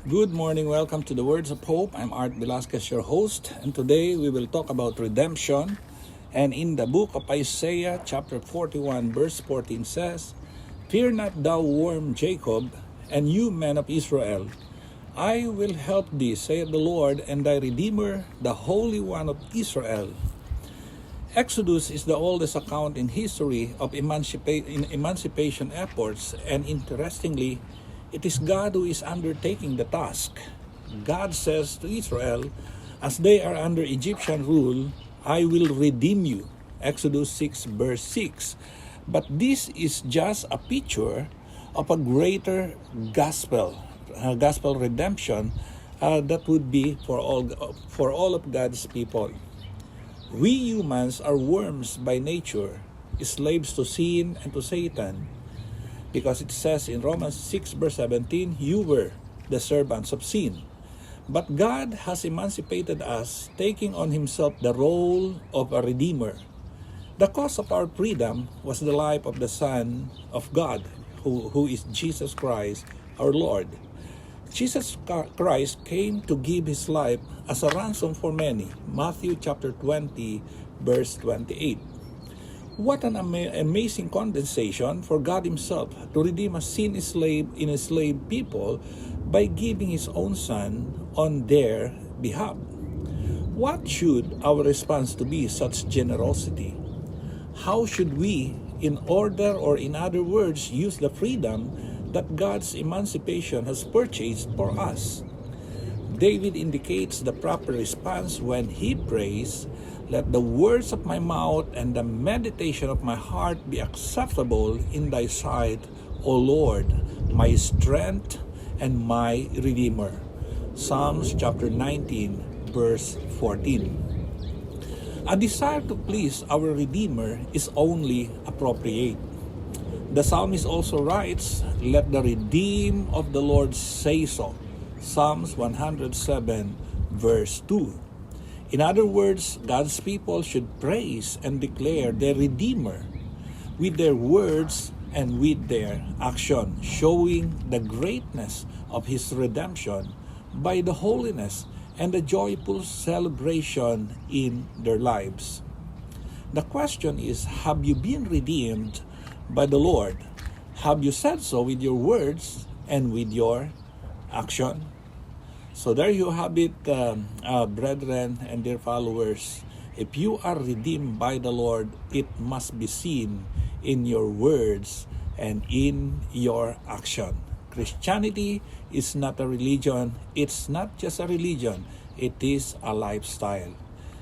Good morning, welcome to the Words of Hope. I'm Art Velasquez, your host, and today we will talk about redemption. And in the book of Isaiah, chapter 41, verse 14 says, "Fear not thou worm Jacob, and you men of Israel. I will help thee, saith the Lord, and thy Redeemer, the Holy One of Israel." Exodus is the oldest account in history of emancipation efforts, and interestingly, it is God who is undertaking the task. God says to Israel, as they are under Egyptian rule, "I will redeem you." Exodus 6 verse 6. But this is just a picture of a greater gospel redemption that would be for all of God's people. We humans are worms by nature, slaves to sin and to Satan. Because it says in Romans 6 verse 17, "You were the servants of sin." But God has emancipated us, taking on himself the role of a redeemer. The cause of our freedom was the life of the Son of God, who is Jesus Christ, our Lord. Jesus Christ came to give his life as a ransom for many. Matthew chapter 20 verse 28. What an amazing condensation for God himself to redeem a enslaved people by giving his own Son on their behalf. What should our response to be such generosity? How should we, in other words, use the freedom that God's emancipation has purchased for us? David indicates the proper response when he prays, "Let the words of my mouth and the meditation of my heart be acceptable in thy sight, O Lord, my strength and my Redeemer." Psalms chapter 19, verse 14. A desire to please our Redeemer is only appropriate. The psalmist also writes, "Let the redeemed of the Lord say so." Psalms 107 verse 2. In other words, God's people should praise and declare their Redeemer with their words and with their action, showing the greatness of his redemption by the holiness and the joyful celebration in their lives. The question is, have you been redeemed by the Lord? Have you said so with your words and with your action? So there you have it, brethren and dear followers. If you are redeemed by the Lord, it must be seen in your words and in your action. Christianity is not a religion. It's not just a religion. It is a lifestyle.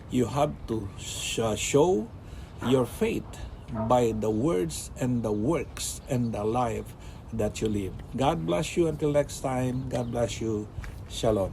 You have to show your faith by the words and the works and the life that you live. God bless you until next time. God bless you. Shalom.